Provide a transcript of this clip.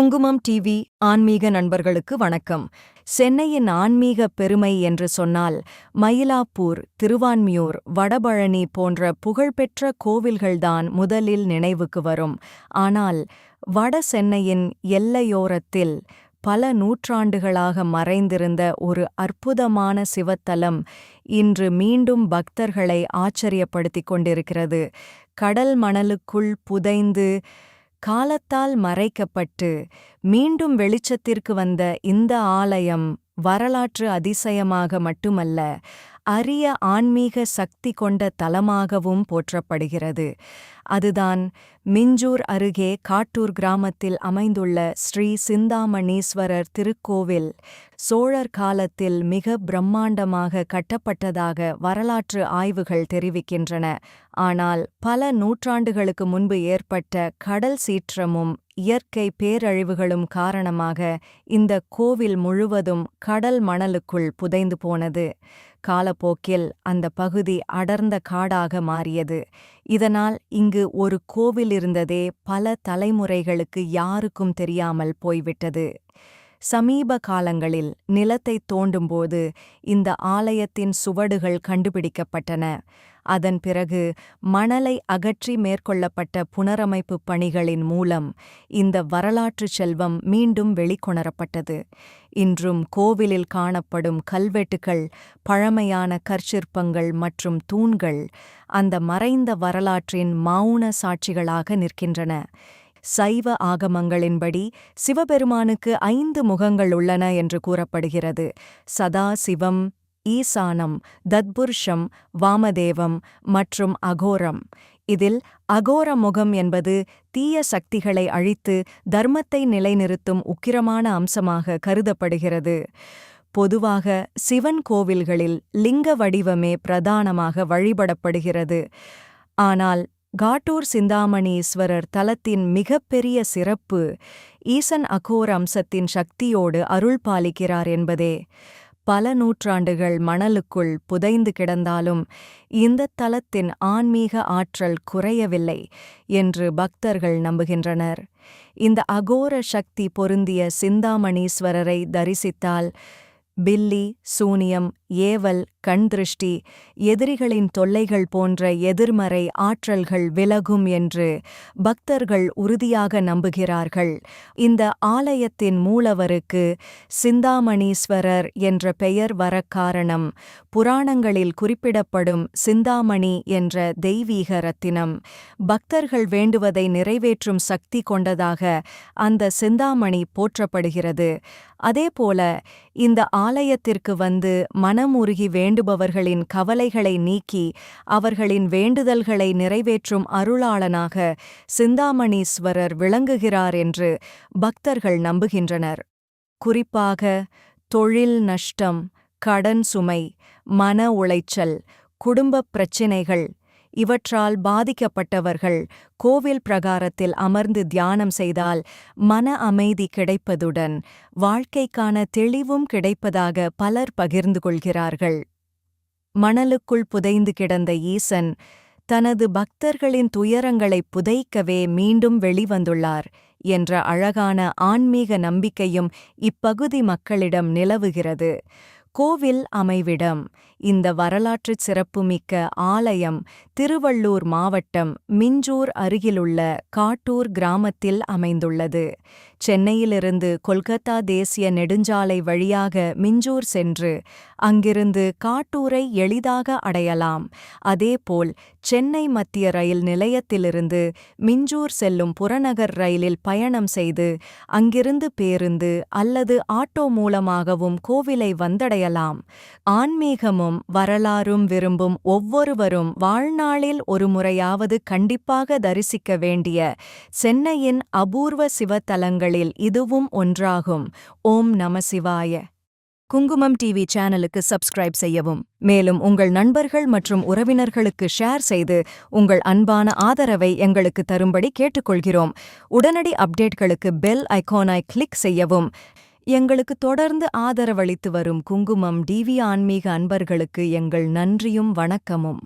குங்குமம் டிவி ஆன்மீக நண்பர்களுக்கு வணக்கம். சென்னையின் ஆன்மீக பெருமை என்று சொன்னால் மயிலாப்பூர், திருவான்மியூர், வடபழனி போன்ற புகழ்பெற்ற கோவில்கள்தான் முதலில் நினைவுக்கு வரும். ஆனால் வட சென்னையின் எல்லையோரத்தில் பல நூற்றாண்டுகளாக மறைந்திருந்த ஒரு அற்புதமான சிவத்தலம் இன்று மீண்டும் பக்தர்களை ஆச்சரியப்படுத்திக் கொண்டிருக்கிறது. கடல் மணலுக்குள் புதைந்து காலத்தால் மறைக்கப்பட்டு மீண்டும் வெளிச்சத்திற்கு வந்த இந்த ஆலயம் வரலாற்று அதிசயமாக மட்டுமல்ல, அரிய ஆன்மீக சக்தி கொண்ட தலமாகவும் போற்றப்படுகிறது. அதுதான் மிஞ்சூர் அருகே காட்டூர் கிராமத்தில் அமைந்துள்ள ஸ்ரீ சிந்தாமணீஸ்வரர் திருக்கோவில். சோழர் காலத்தில் மிக பிரம்மாண்டமாக கட்டப்பட்டதாக வரலாற்று ஆய்வுகள் தெரிவிக்கின்றன. ஆனால் பல நூற்றாண்டுகளுக்கு முன்பு ஏற்பட்ட கடல் சீற்றமும் இயற்கை பேரழிவுகளும் காரணமாக இந்த கோவில் முழுவதும் கடல் மணலுக்குள் புதைந்து போனது. காலப்போக்கில் அந்த பகுதி அடர்ந்த காடாக மாறியது. இதனால் இங்கு ஒரு கோவில் இருந்ததே பல தலைமுறைகளுக்கு யாருக்கும் தெரியாமல் போய்விட்டது. சமீப காலங்களில் நிலத்தை தோண்டும்போது இந்த ஆலயத்தின் சுவடுகள் கண்டுபிடிக்கப்பட்டன. அதன் பிறகு மணலை அகற்றி மேற்கொள்ளப்பட்ட புனரமைப்பு பணிகளின் மூலம் இந்த வரலாற்று செல்வம் மீண்டும் வெளிக்கொணரப்பட்டது. இன்றும் கோவிலில் காணப்படும் கல்வெட்டுகள், பழமையான கற்சிற்பங்கள் மற்றும் தூண்கள் அந்த மறைந்த வரலாற்றின் மௌன சாட்சிகளாக நிற்கின்றன. சைவ ஆகமங்களின்படி சிவபெருமானுக்கு 5 முகங்கள் உள்ளன என்று கூறப்படுகிறது. சதா சிவம், ஈசானம், தத்புருஷம், வாமதேவம் மற்றும் அகோரம். இதில் அகோர முகம் என்பது தீய சக்திகளை அழித்து தர்மத்தை நிலைநிறுத்தும் உக்கிரமான அம்சமாக கருதப்படுகிறது. பொதுவாக சிவன் கோவில்களில் லிங்க வடிவமே பிரதானமாக வழிபடப்படுகிறது. ஆனால் காட்டூர் சிந்தாமணீஸ்வரர் தலத்தின் மிகப்பெரிய சிறப்பு ஈசன் அகோர அம்சத்தின் சக்தியோடு அருள் பாலிக்கிறார் என்பதே. பல நூற்றாண்டுகள் மணலுக்குள் புதைந்து கிடந்தாலும் இந்த தலத்தின் ஆன்மீக ஆற்றல் குறையவில்லை என்று பக்தர்கள் நம்புகின்றனர். இந்த அகோர சக்தி பொருந்திய சிந்தாமணீஸ்வரரை தரிசித்தால் பில்லி, சூனியம், ஏவல், கண்திருஷ்டி, எதிரிகளின் தொல்லைகள் போன்ற எதிர்மறை ஆற்றல்கள் விலகும் என்று பக்தர்கள் உறுதியாக நம்புகிறார்கள். இந்த ஆலயத்தின் மூலவருக்கு சிந்தாமணீஸ்வரர் என்ற பெயர் வரக் காரணம் புராணங்களில் குறிப்பிடப்படும் சிந்தாமணி என்ற தெய்வீக ரத்தினம். பக்தர்கள் வேண்டுவதை நிறைவேற்றும் சக்தி கொண்டதாக அந்த சிந்தாமணி போற்றப்படுகிறது. அதேபோல இந்த ஆலயத்திற்கு வந்து மனமுருகி வேண்டுபவர்களின் கவலைகளை நீக்கி அவர்களின் வேண்டுதல்களை நிறைவேற்றும் அருளாளனாக சிந்தாமணீஸ்வரர் விளங்குகிறார் என்று பக்தர்கள் நம்புகின்றனர். குறிப்பாக தொழில் நஷ்டம், கடன் சுமை, மன உளைச்சல், குடும்பப் பிரச்சினைகள் இவற்றால் பாதிக்கப்பட்டவர்கள் கோவில் பிரகாரத்தில் அமர்ந்து தியானம் செய்தால் மன அமைதி கிடைப்பதுடன் வாழ்க்கைக்கான தெளிவும் கிடைப்பதாக பலர் பகிர்ந்து கொள்கிறார்கள். மணலுக்குள் புதைந்து கிடந்த ஈசன் தனது பக்தர்களின் துயரங்களை புதைக்கவே மீண்டும் வெளிவந்துள்ளார் என்ற அழகான ஆன்மீக நம்பிக்கையும் இப்பகுதி மக்களிடம் நிலவுகிறது. கோவில் அமைவிடம் இந்த வரலாற்றுச் சிறப்புமிக்க ஆலயம் திருவள்ளூர் மாவட்டம் மிஞ்சூர் அருகிலுள்ள காட்டூர் கிராமத்தில் அமைந்துள்ளது. சென்னையிலிருந்து கொல்கத்தா தேசிய நெடுஞ்சாலை வழியாக மிஞ்சூர் சென்று அங்கிருந்து காட்டூரை எளிதாக அடையலாம். அதேபோல் சென்னை மத்திய ரயில் நிலையத்திலிருந்து மிஞ்சூர் செல்லும் புறநகர் ரயிலில் பயணம் செய்து அங்கிருந்து பேருந்து அல்லது ஆட்டோ மூலமாகவும் கோவிலை வந்தடையலாம். ஆன்மீகமும் வரலாறும் விரும்பும் ஒவ்வொருவரும் வாழ்நாளில் ஒரு முறையாவது கண்டிப்பாக தரிசிக்க வேண்டிய சென்னையின் அபூர்வ சிவத்தலங்களில் இதுவும் ஒன்றாகும். ஓம் நம சிவாய. குங்குமம் டிவி சேனலுக்கு சப்ஸ்கிரைப் செய்யவும். மேலும் உங்கள் நண்பர்கள் மற்றும் உறவினர்களுக்கு ஷேர் செய்து உங்கள் அன்பான ஆதரவை எங்களுக்கு தரும்படி கேட்டுக்கொள்கிறோம். உடனடி அப்டேட்களுக்கு பெல் ஐகானை கிளிக் செய்யவும். எங்களுக்கு தொடர்ந்து ஆதரவளித்து வரும் குங்குமம் டிவி ஆன்மீக அன்பர்களுக்கு எங்கள் நன்றியும் வணக்கமும்.